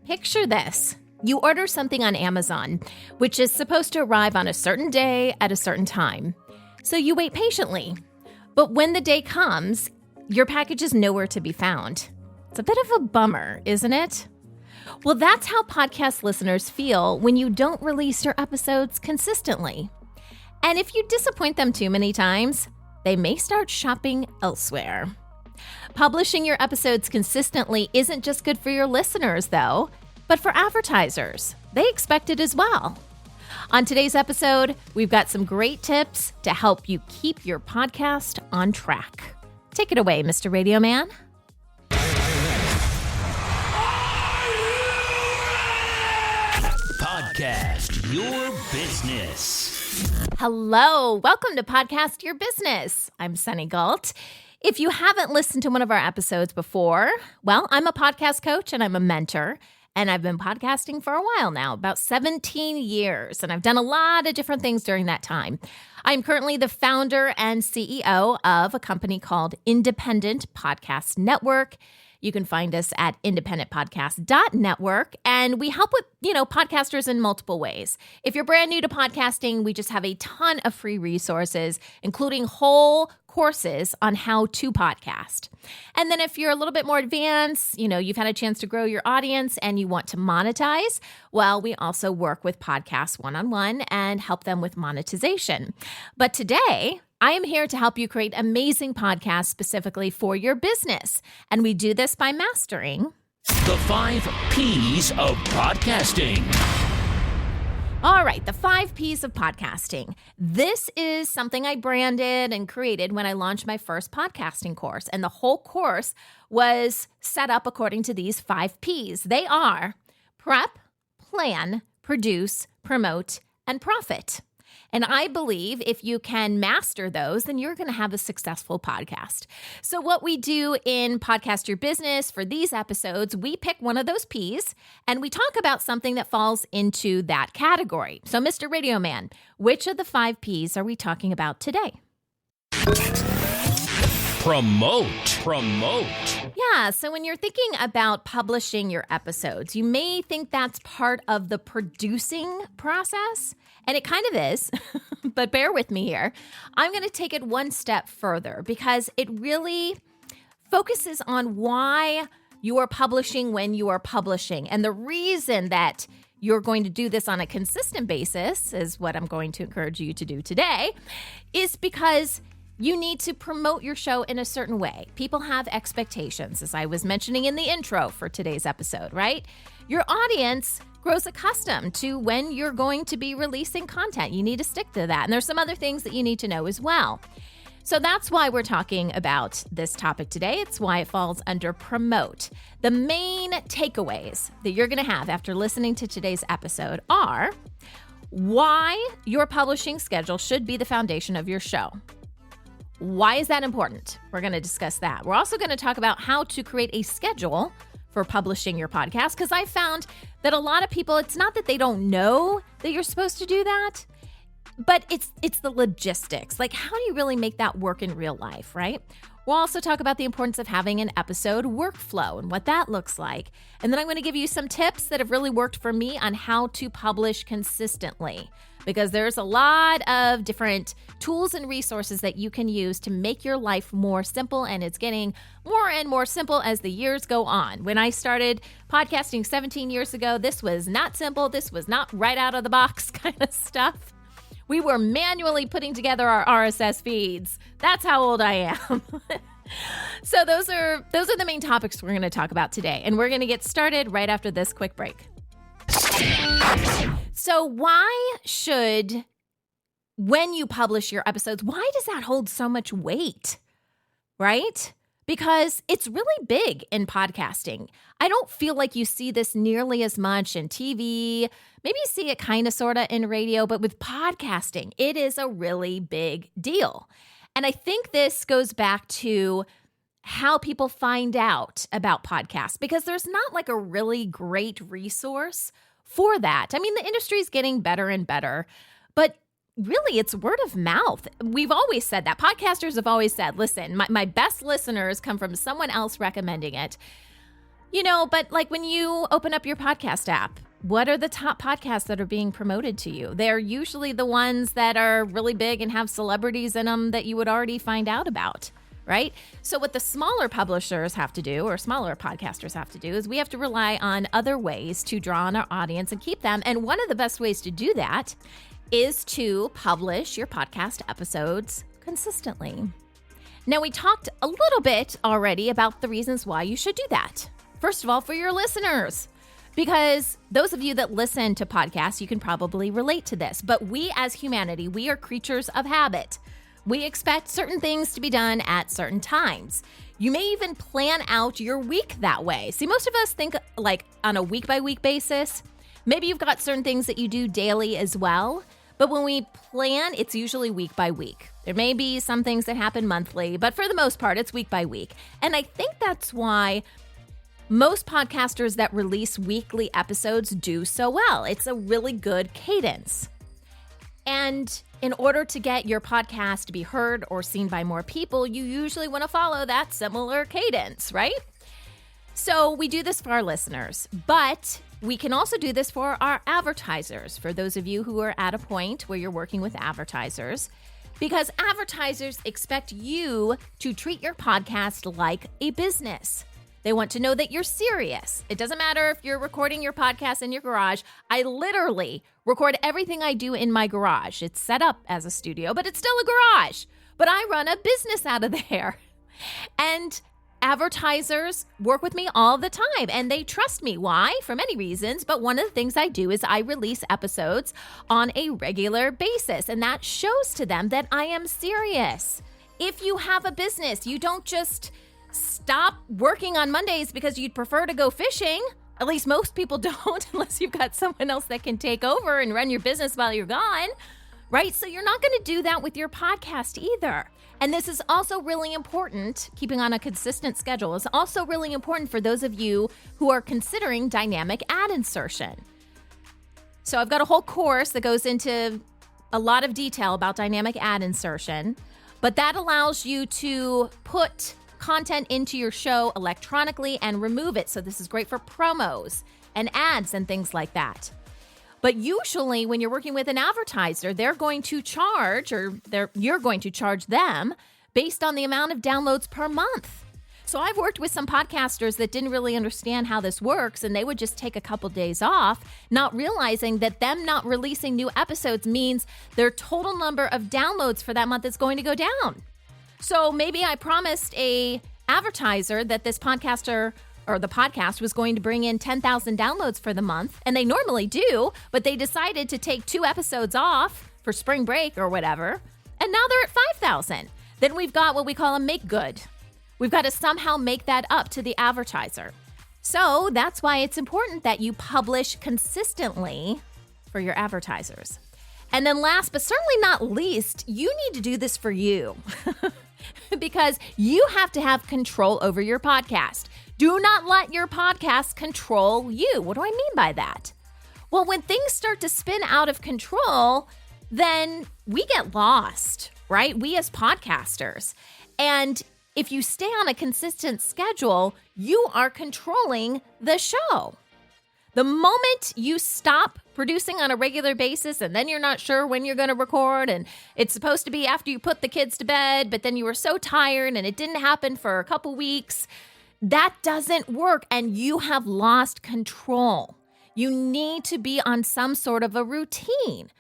Picture this. You order something on Amazon, which is supposed to arrive on a certain day at a certain time. So you wait patiently. But when the day comes, your package is nowhere to be found. It's a bit of a bummer, isn't it? Well, that's how podcast listeners feel when you don't release your episodes consistently. And if you disappoint them too many times, they may start shopping elsewhere. Publishing your episodes consistently isn't just good for your listeners, though, but for advertisers. They expect it as well. On today's episode, we've got some great tips to help you keep your podcast on track. Take it away, Mr. Radio Man. Podcast Your Business. Hello, welcome to Podcast Your Business. I'm Sunny Galt. If you haven't listened to one of our episodes before, well, I'm a podcast coach and I'm a mentor, and I've been podcasting for a while now, about 17 years, and I've done a lot of different things during that time. I'm currently the founder and CEO of a company called Independent Podcast Network. You can find us at independentpodcast.network, and we help with, podcasters in multiple ways. If you're brand new to podcasting, we just have a ton of free resources, including whole courses on how to podcast. And then if you're a little bit more advanced, you've had a chance to grow your audience and you want to monetize, well, we also work with podcasts one-on-one and help them with monetization. But today, I am here to help you create amazing podcasts specifically for your business. And we do this by mastering The 5 P's of Podcasting. All right, the 5 P's of podcasting. This is something I branded and created when I launched my first podcasting course. And the whole course was set up according to these 5 P's. They are prep, plan, produce, promote, and profit. And I believe if you can master those, then you're going to have a successful podcast. So what we do in Podcast Your Business for these episodes, we pick one of those P's and we talk about something that falls into that category. So Mr. Radio Man, which of the 5 P's are we talking about today? Promote. Yeah, so when you're thinking about publishing your episodes, you may think that's part of the producing process, and it kind of is, but bear with me here. I'm going to take it one step further because it really focuses on why you are publishing when you are publishing. And the reason that you're going to do this on a consistent basis is what I'm going to encourage you to do today, is because you need to promote your show in a certain way. People have expectations, as I was mentioning in the intro for today's episode, right? Your audience grows accustomed to when you're going to be releasing content. You need to stick to that. And there's some other things that you need to know as well. So that's why we're talking about this topic today. It's why it falls under promote. The main takeaways that you're going to have after listening to today's episode are why your publishing schedule should be the foundation of your show. Why is that important? We're going to discuss that. We're also going to talk about how to create a schedule for publishing your podcast, because I found that a lot of people, it's not that they don't know that you're supposed to do that, but it's the logistics. Like, how do you really make that work in real life, right? We'll also talk about the importance of having an episode workflow and what that looks like. And then I'm going to give you some tips that have really worked for me on how to publish consistently, because there's a lot of different tools and resources that you can use to make your life more simple, and it's getting more and more simple as the years go on. When I started podcasting 17 years ago, this was not simple. This was not right out of the box kind of stuff. We were manually putting together our RSS feeds. That's how old I am. So those are the main topics we're going to talk about today, and we're going to get started right after this quick break. So why should, when you publish your episodes, why does that hold so much weight, right? Because it's really big in podcasting. I don't feel like you see this nearly as much in TV. Maybe you see it kind of sort of in radio, but with podcasting, it is a really big deal. And I think this goes back to how people find out about podcasts, because there's not like a really great resource for that. I mean, the industry is getting better and better, but really it's word of mouth. We've always said that. Podcasters have always said, listen, my best listeners come from someone else recommending it. But like when you open up your podcast app, what are the top podcasts that are being promoted to you? They're usually the ones that are really big and have celebrities in them that you would already find out about, right? So what the smaller publishers have to do, or smaller podcasters have to do, is we have to rely on other ways to draw on our audience and keep them. And one of the best ways to do that is to publish your podcast episodes consistently. Now, we talked a little bit already about the reasons why you should do that. First of all, for your listeners, because those of you that listen to podcasts, you can probably relate to this. But we as humanity, we are creatures of habit. We expect certain things to be done at certain times. You may even plan out your week that way. See, most of us think like on a week-by-week basis. Maybe you've got certain things that you do daily as well. But when we plan, it's usually week by week. There may be some things that happen monthly, but for the most part, it's week by week. And I think that's why most podcasters that release weekly episodes do so well. It's a really good cadence. And in order to get your podcast to be heard or seen by more people, you usually want to follow that similar cadence, right? So we do this for our listeners, but we can also do this for our advertisers, for those of you who are at a point where you're working with advertisers, because advertisers expect you to treat your podcast like a business. They want to know that you're serious. It doesn't matter if you're recording your podcast in your garage. I literally record everything I do in my garage. It's set up as a studio, but it's still a garage. But I run a business out of there. And advertisers work with me all the time, and they trust me. Why? For many reasons, but one of the things I do is I release episodes on a regular basis, and that shows to them that I am serious. If you have a business, you don't just stop working on Mondays because you'd prefer to go fishing. At least most people don't, unless you've got someone else that can take over and run your business while you're gone, right? So you're not going to do that with your podcast either. And this is also really important, keeping on a consistent schedule is also really important for those of you who are considering dynamic ad insertion. So I've got a whole course that goes into a lot of detail about dynamic ad insertion, but that allows you to put content into your show electronically and remove it. So this is great for promos and ads and things like that. But usually when you're working with an advertiser, they're going to charge, or you're going to charge them based on the amount of downloads per month. So I've worked with some podcasters that didn't really understand how this works, and they would just take a couple days off, not realizing that them not releasing new episodes means their total number of downloads for that month is going to go down. So maybe I promised a advertiser that this podcaster or the podcast was going to bring in 10,000 downloads for the month, and they normally do, but they decided to take 2 episodes off for spring break or whatever, and now they're at 5,000. Then we've got what we call a make good. We've got to somehow make that up to the advertiser. So that's why it's important that you publish consistently for your advertisers. And then last but certainly not least, you need to do this for you. Because you have to have control over your podcast. Do not let your podcast control you. What do I mean by that? Well, when things start to spin out of control, then we get lost, right? We as podcasters. And if you stay on a consistent schedule, you are controlling the show. The moment you stop producing on a regular basis and then you're not sure when you're going to record, and it's supposed to be after you put the kids to bed, but then you were so tired and it didn't happen for a couple weeks, that doesn't work and you have lost control. You need to be on some sort of a routine.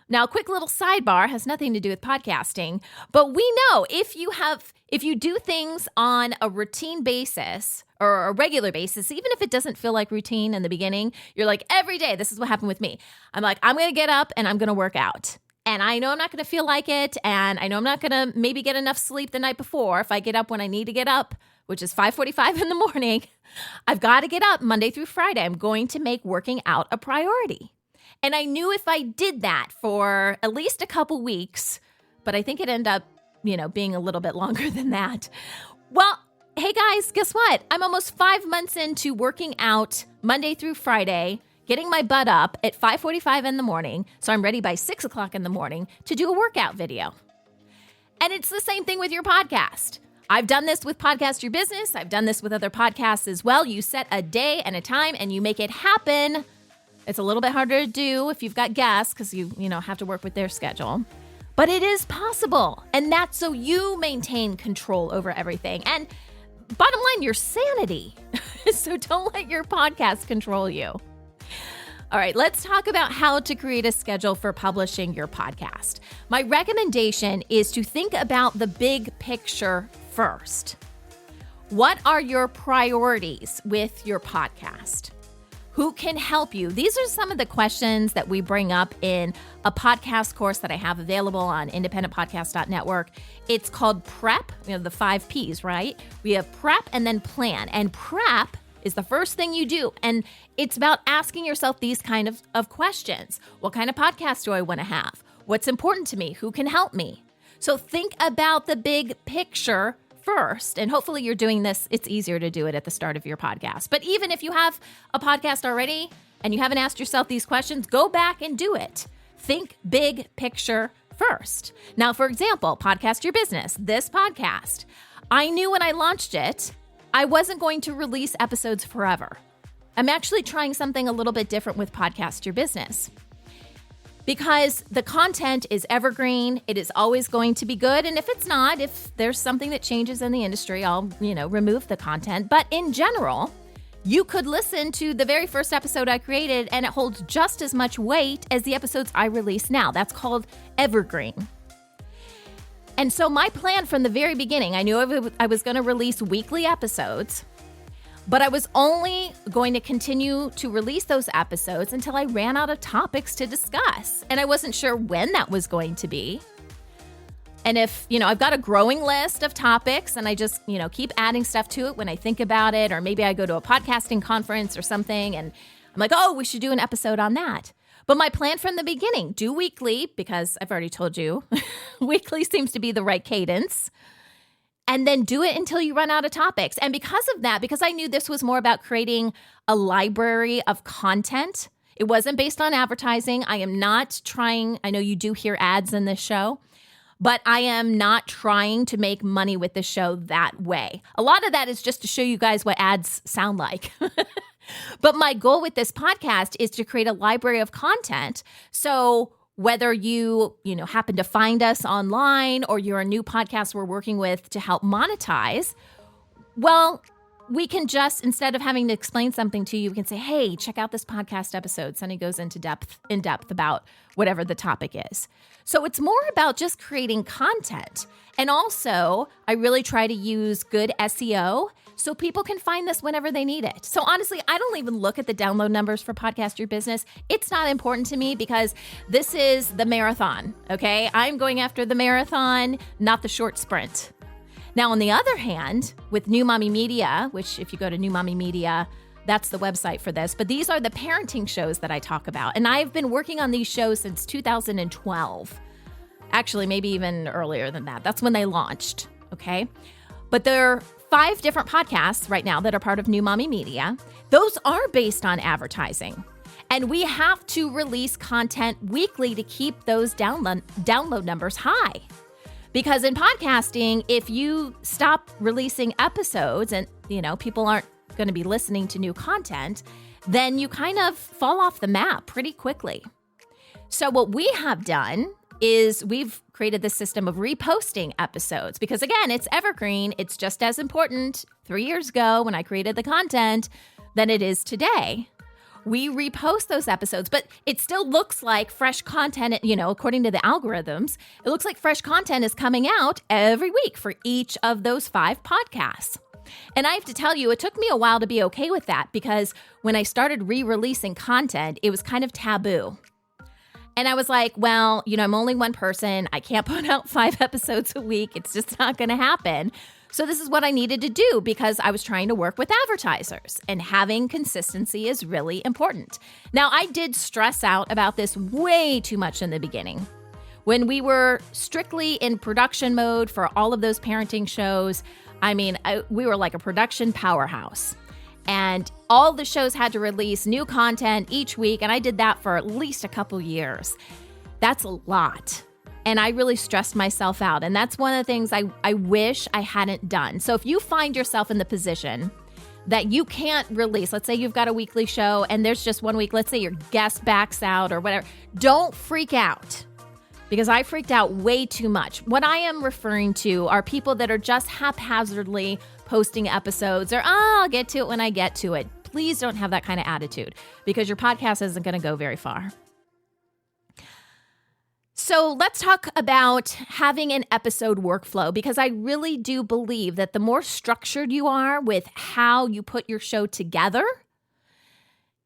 Now, a quick little sidebar, has nothing to do with podcasting, but we know if you do things on a routine basis or a regular basis, even if it doesn't feel like routine in the beginning, you're like, every day, this is what happened with me. I'm like, I'm going to get up and I'm going to work out. And I know I'm not going to feel like it. And I know I'm not going to maybe get enough sleep the night before. If I get up when I need to get up, which is 5:45 in the morning, I've got to get up Monday through Friday. I'm going to make working out a priority. And I knew if I did that for at least a couple weeks, but I think it ended up, being a little bit longer than that. Well, hey guys, guess what? I'm almost 5 months into working out Monday through Friday, getting my butt up at 5:45 in the morning, so I'm ready by 6 o'clock in the morning to do a workout video. And it's the same thing with your podcast. I've done this with Podcast Your Business. I've done this with other podcasts as well. You set a day and a time and you make it happen. It's a little bit harder to do if you've got guests because you have to work with their schedule. But it is possible. And that's so you maintain control over everything. And bottom line, your sanity. So don't let your podcast control you. All right, let's talk about how to create a schedule for publishing your podcast. My recommendation is to think about the big picture first. What are your priorities with your podcast? Who can help you? These are some of the questions that we bring up in a podcast course that I have available on independentpodcast.network. It's called PREP, the 5 Ps, right? We have PREP and then plan. And PREP is the first thing you do. And it's about asking yourself these kind of questions. What kind of podcast do I want to have? What's important to me? Who can help me? So think about the big picture first. And hopefully you're doing this. It's easier to do it at the start of your podcast. But even if you have a podcast already and you haven't asked yourself these questions, go back and do it. Think big picture first. Now, for example, Podcast Your Business, this podcast, I knew when I launched it, I wasn't going to release episodes forever. I'm actually trying something a little bit different with Podcast Your Business because the content is evergreen. It is always going to be good. And if it's not, if there's something that changes in the industry, I'll, remove the content. But in general, you could listen to the very first episode I created and it holds just as much weight as the episodes I release now. That's called evergreen. And so my plan from the very beginning, I knew I was going to release weekly episodes, but I was only going to continue to release those episodes until I ran out of topics to discuss. And I wasn't sure when that was going to be. And if, I've got a growing list of topics and I just, keep adding stuff to it when I think about it, or maybe I go to a podcasting conference or something and I'm like, oh, we should do an episode on that. But my plan from the beginning, do weekly, because I've already told you, weekly seems to be the right cadence. And then do it until you run out of topics. And because of that, because I knew this was more about creating a library of content, it wasn't based on advertising. I am not trying, I know you do hear ads in this show, but I am not trying to make money with the show that way. A lot of that is just to show you guys what ads sound like. But my goal with this podcast is to create a library of content. So whether you happen to find us online or you're a new podcast we're working with to help monetize, well, we can just, instead of having to explain something to you, we can say, hey, check out this podcast episode. Sunny goes in depth about whatever the topic is. So it's more about just creating content. And also, I really try to use good SEO so people can find this whenever they need it. So honestly, I don't even look at the download numbers for Podcast Your Business. It's not important to me because this is the marathon, okay? I'm going after the marathon, not the short sprint. Now, on the other hand, with New Mommy Media, which if you go to New Mommy Media, that's the website for this, but these are the parenting shows that I talk about. And I've been working on these shows since 2012. Actually, maybe even earlier than that. That's when they launched, okay? But there are 5 different podcasts right now that are part of New Mommy Media. Those are based on advertising. And we have to release content weekly to keep those download numbers high. Because in podcasting, if you stop releasing episodes and, people aren't going to be listening to new content, then you kind of fall off the map pretty quickly. So what we have done is we've created this system of reposting episodes because, again, it's evergreen. It's just as important 3 years ago when I created the content than it is today. We repost those episodes, but it still looks like fresh content, according to the algorithms, it looks like fresh content is coming out every week for each of those 5 podcasts. And I have to tell you, it took me a while to be okay with that because when I started re-releasing content, it was kind of taboo. And I was like, well, I'm only one person. I can't put out 5 episodes a week. It's just not going to happen. So this is what I needed to do because I was trying to work with advertisers and having consistency is really important. Now, I did stress out about this way too much in the beginning. When we were strictly in production mode for all of those parenting shows, we were like a production powerhouse. And all the shows had to release new content each week. And I did that for at least a couple years. That's a lot. And I really stressed myself out. And that's one of the things I wish I hadn't done. So if you find yourself in the position that you can't release, let's say you've got a weekly show and there's just 1 week, let's say your guest backs out or whatever, don't freak out, because I freaked out way too much. What I am referring to are people that are just haphazardly posting episodes or, I'll get to it when I get to it. Please don't have that kind of attitude, because your podcast isn't going to go very far. So let's talk about having an episode workflow, because I really do believe that the more structured you are with how you put your show together,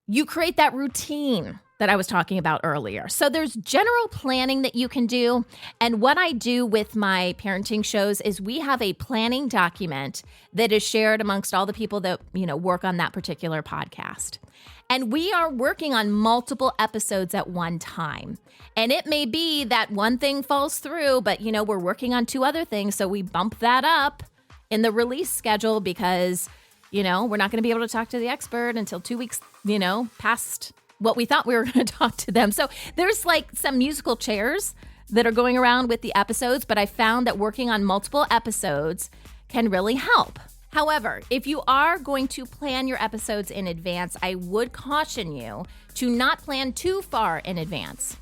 you create that routine that I was talking about earlier. So there's general planning that you can do. And what I do with my parenting shows is we have a planning document that is shared amongst all the people that, work on that particular podcast. And we are working on multiple episodes at one time. And it may be that one thing falls through, but, we're working on 2 other things. So we bump that up in the release schedule because, we're not going to be able to talk to the expert until 2 weeks, past what we thought we were going to talk to them. So there's like some musical chairs that are going around with the episodes, but I found that working on multiple episodes can really help. However, if you are going to plan your episodes in advance, I would caution you to not plan too far in advance.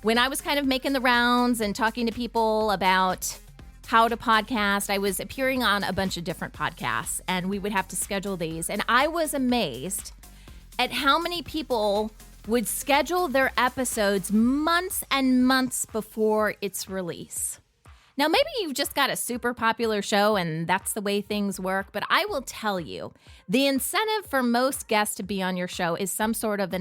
When I was kind of making the rounds and talking to people about how to podcast, I was appearing on a bunch of different podcasts, and we would have to schedule these. And I was amazed at how many people would schedule their episodes months and months before its release. Now, maybe you've just got a super popular show and that's the way things work, but I will tell you, the incentive for most guests to be on your show is some sort of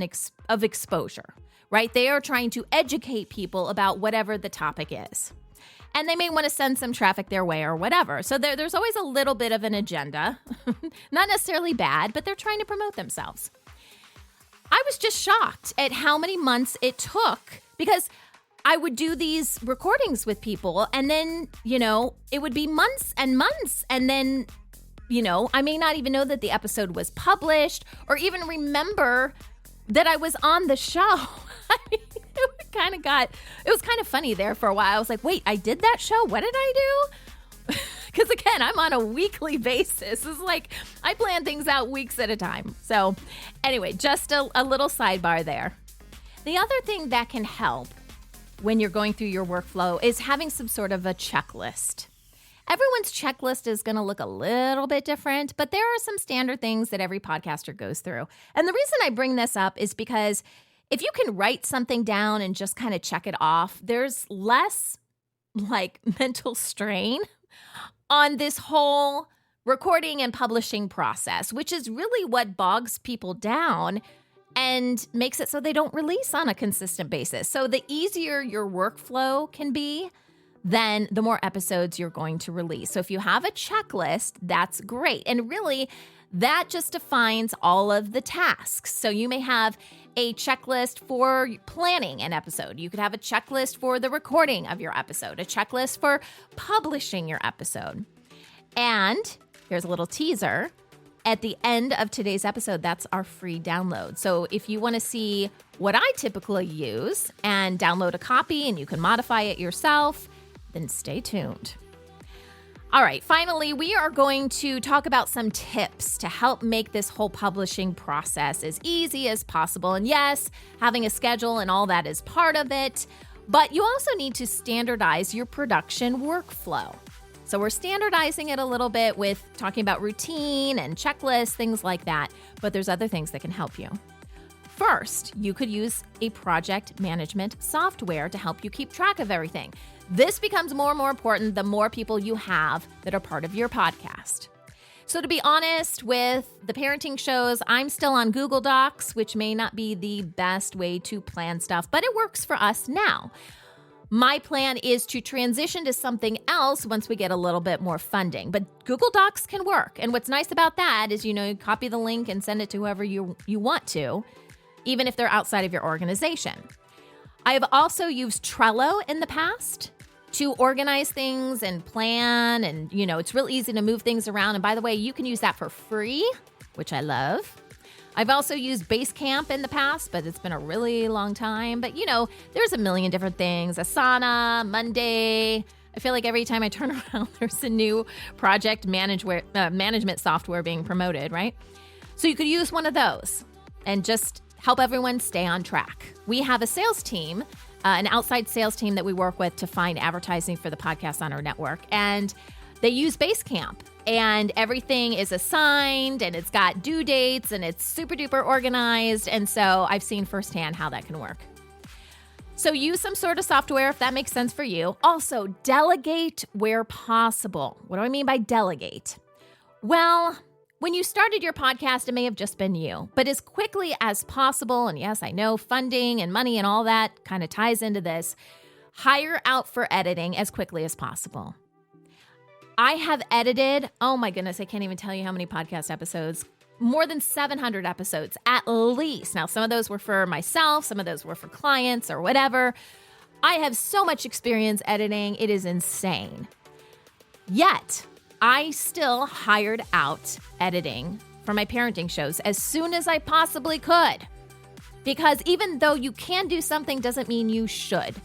of exposure, right? They are trying to educate people about whatever the topic is. And they may want to send some traffic their way or whatever. So there's always a little bit of an agenda, not necessarily bad, but they're trying to promote themselves. I was just shocked at how many months it took, because I would do these recordings with people and then, it would be months and months. And then, I may not even know that the episode was published or even remember that I was on the show. I mean, it was kind of funny there for a while. I was like, wait, I did that show? What did I do? Because again, I'm on a weekly basis. It's like I plan things out weeks at a time. So anyway, just a little sidebar there. The other thing that can help when you're going through your workflow is having some sort of a checklist. Everyone's checklist is going to look a little bit different, but there are some standard things that every podcaster goes through. And the reason I bring this up is because if you can write something down and just kind of check it off, there's less mental strain on this whole recording and publishing process, which is really what bogs people down and makes it so they don't release on a consistent basis. So the easier your workflow can be, then the more episodes you're going to release. So if you have a checklist, that's great. And really, that just defines all of the tasks. So you may have a checklist for planning an episode. You could have a checklist for the recording of your episode, a checklist for publishing your episode. And here's a little teaser. At the end of today's episode, that's our free download. So if you want to see what I typically use and download a copy and you can modify it yourself, then stay tuned. All right, finally, we are going to talk about some tips to help make this whole publishing process as easy as possible. And yes, having a schedule and all that is part of it, but you also need to standardize your production workflow. So we're standardizing it a little bit with talking about routine and checklists, things like that, but there's other things that can help you. First, you could use a project management software to help you keep track of everything. This becomes more and more important the more people you have that are part of your podcast. So to be honest with the parenting shows, I'm still on Google Docs, which may not be the best way to plan stuff, but it works for us now. My plan is to transition to something else once we get a little bit more funding, but Google Docs can work. And what's nice about that is, you copy the link and send it to whoever you want to, even if they're outside of your organization. I have also used Trello in the past to organize things and plan. And, it's real easy to move things around. And by the way, you can use that for free, which I love. I've also used Basecamp in the past, but it's been a really long time. But, there's a million different things. Asana, Monday. I feel like every time I turn around, there's a new project management software being promoted, right? So you could use one of those and just help everyone stay on track. We have a sales team, an outside sales team that we work with to find advertising for the podcast on our network. And they use Basecamp, and everything is assigned, and it's got due dates, and it's super duper organized. And so I've seen firsthand how that can work. So use some sort of software if that makes sense for you. Also, delegate where possible. What do I mean by delegate? Well, when you started your podcast, it may have just been you, but as quickly as possible, and yes, I know funding and money and all that kind of ties into this, hire out for editing as quickly as possible. I have edited, oh my goodness, I can't even tell you how many podcast episodes, more than 700 episodes at least. Now, some of those were for myself, some of those were for clients or whatever. I have so much experience editing, it is insane. Yet, I still hired out editing for my parenting shows as soon as I possibly could. Because even though you can do something doesn't mean you should.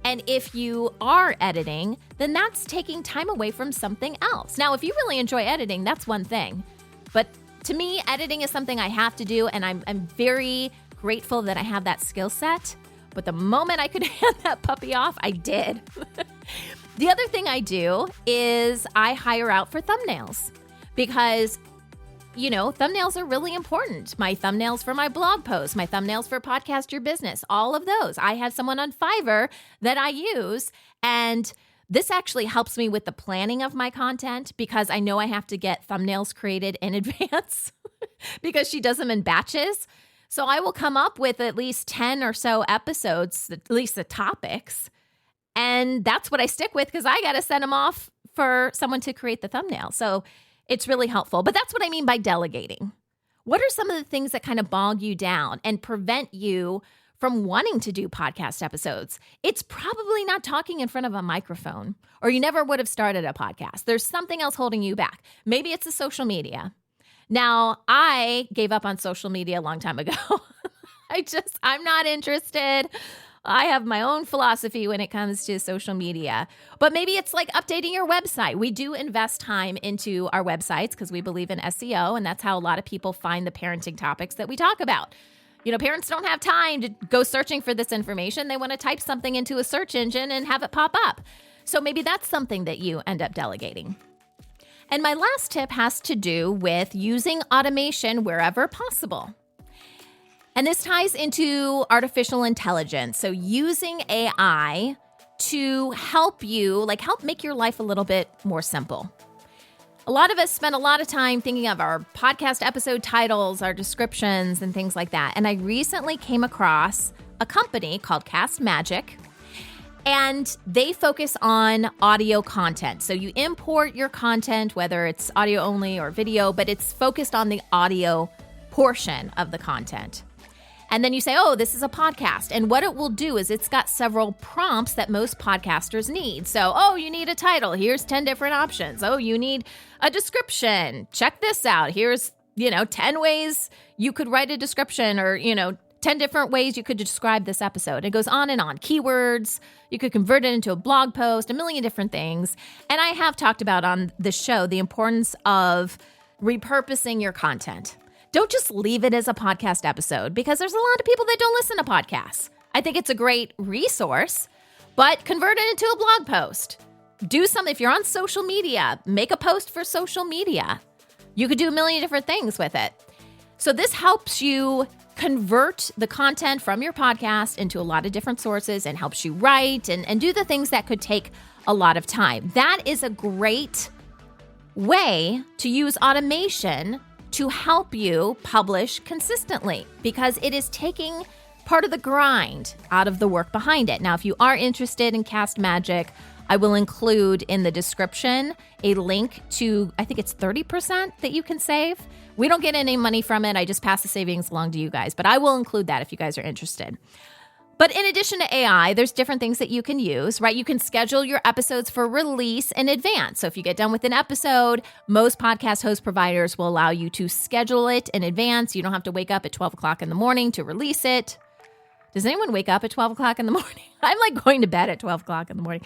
And if you are editing, then that's taking time away from something else. Now, if you really enjoy editing, that's one thing. But to me, editing is something I have to do, and I'm very grateful that I have that skill set. But the moment I could hand that puppy off, I did. The other thing I do is I hire out for thumbnails because, thumbnails are really important. My thumbnails for my blog posts, my thumbnails for Podcast Your Business, all of those. I have someone on Fiverr that I use, and this actually helps me with the planning of my content because I know I have to get thumbnails created in advance because she does them in batches. So I will come up with at least 10 or so episodes, at least the topics, and that's what I stick with because I got to send them off for someone to create the thumbnail. So it's really helpful. But that's what I mean by delegating. What are some of the things that kind of bog you down and prevent you from wanting to do podcast episodes? It's probably not talking in front of a microphone, or you never would have started a podcast. There's something else holding you back. Maybe it's the social media. Now, I gave up on social media a long time ago. I'm not interested. I have my own philosophy when it comes to social media. But maybe it's like updating your website. We do invest time into our websites because we believe in SEO, and that's how a lot of people find the parenting topics that we talk about. Parents don't have time to go searching for this information. They want to type something into a search engine and have it pop up. So maybe that's something that you end up delegating. And my last tip has to do with using automation wherever possible. And this ties into artificial intelligence. So using AI to help make your life a little bit more simple. A lot of us spend a lot of time thinking of our podcast episode titles, our descriptions, and things like that. And I recently came across a company called Cast Magic, and they focus on audio content. So you import your content, whether it's audio only or video, but it's focused on the audio portion of the content. And then you say, oh, this is a podcast. And what it will do is it's got several prompts that most podcasters need. So, oh, you need a title. Here's 10 different options. Oh, you need a description. Check this out. Here's, 10 ways you could write a description, or, 10 different ways you could describe this episode. It goes on and on. Keywords, you could convert it into a blog post, a million different things. And I have talked about on the show the importance of repurposing your content. Don't just leave it as a podcast episode because there's a lot of people that don't listen to podcasts. I think it's a great resource, but convert it into a blog post. Do something. If you're on social media, make a post for social media. You could do a million different things with it. So this helps you convert the content from your podcast into a lot of different sources and helps you write and do the things that could take a lot of time. That is a great way to use automation to help you publish consistently because it is taking part of the grind out of the work behind it. Now, if you are interested in Cast Magic, I will include in the description a link to, I think it's 30% that you can save. We don't get any money from it. I just pass the savings along to you guys, but I will include that if you guys are interested. But in addition to AI, there's different things that you can use, right? You can schedule your episodes for release in advance. So if you get done with an episode, most podcast host providers will allow you to schedule it in advance. You don't have to wake up at 12 o'clock in the morning to release it. Does anyone wake up at 12 o'clock in the morning? I'm like going to bed at 12 o'clock in the morning.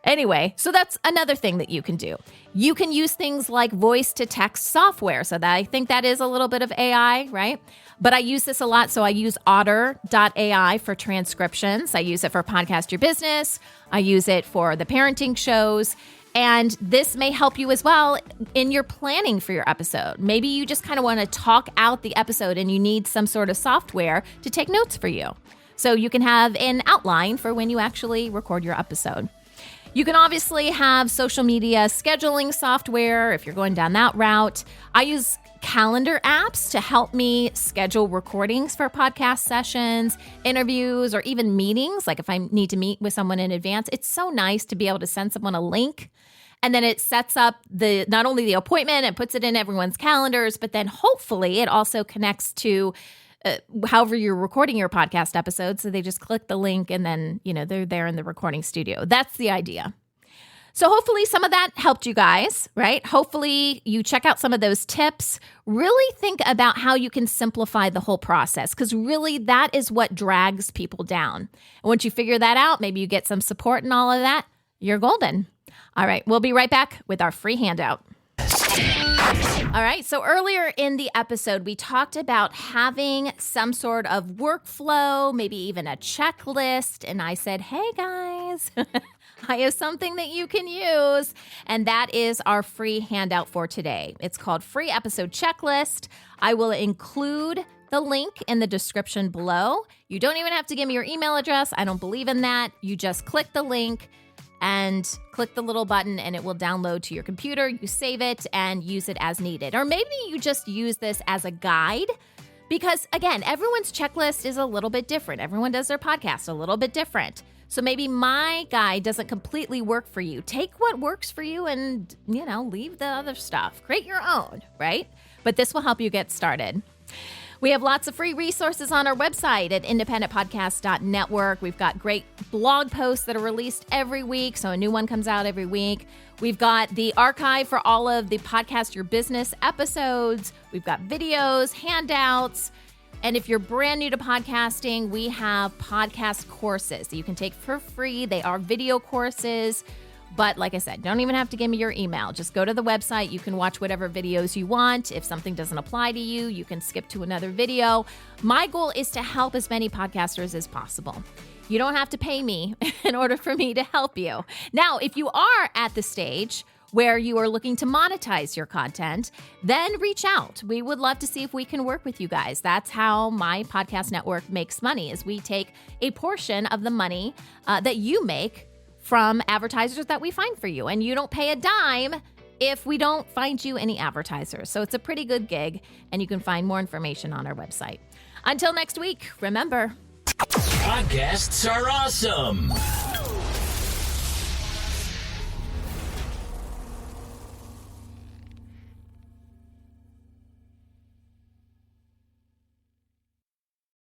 Anyway, so that's another thing that you can do. You can use things like voice to text software. So that I think that is a little bit of AI, right? But I use this a lot. So I use otter.ai for transcriptions. I use it for Podcast Your Business. I use it for the parenting shows. And this may help you as well in your planning for your episode. Maybe you just kind of want to talk out the episode and you need some sort of software to take notes for you. So you can have an outline for when you actually record your episode. You can obviously have social media scheduling software if you're going down that route. I use calendar apps to help me schedule recordings for podcast sessions, interviews, or even meetings. Like if I need to meet with someone in advance, it's so nice to be able to send someone a link. And then it sets up not only the appointment and puts it in everyone's calendars, but then hopefully it also connects to however you're recording your podcast episode. So they just click the link and then, they're there in the recording studio. That's the idea. So hopefully some of that helped you guys, right? Hopefully you check out some of those tips. Really think about how you can simplify the whole process, because really that is what drags people down. And once you figure that out, maybe you get some support and all of that, you're golden. All right, we'll be right back with our free handout. All right, so earlier in the episode, we talked about having some sort of workflow, maybe even a checklist. And I said, hey guys, I have something that you can use. And that is our free handout for today. It's called Free Episode Checklist. I will include the link in the description below. You don't even have to give me your email address. I don't believe in that. You just click the link and click the little button and it will download to your computer. You save it and use it as needed. Or maybe you just use this as a guide because, again, everyone's checklist is a little bit different. Everyone does their podcast a little bit different. So maybe my guide doesn't completely work for you. Take what works for you and, leave the other stuff. Create your own, right? But this will help you get started. We have lots of free resources on our website at independentpodcast.network. We've got great blog posts that are released every week, so a new one comes out every week. We've got the archive for all of the Podcast Your Business episodes. We've got videos, handouts, and if you're brand new to podcasting, we have podcast courses that you can take for free. They are video courses. But like I said, don't even have to give me your email. Just go to the website. You can watch whatever videos you want. If something doesn't apply to you, you can skip to another video. My goal is to help as many podcasters as possible. You don't have to pay me in order for me to help you. Now, if you are at the stage where you are looking to monetize your content, then reach out. We would love to see if we can work with you guys. That's how my podcast network makes money, is we take a portion of the money that you make from advertisers that we find for you. And you don't pay a dime if we don't find you any advertisers. So it's a pretty good gig, and you can find more information on our website. Until next week, remember, podcasts are awesome.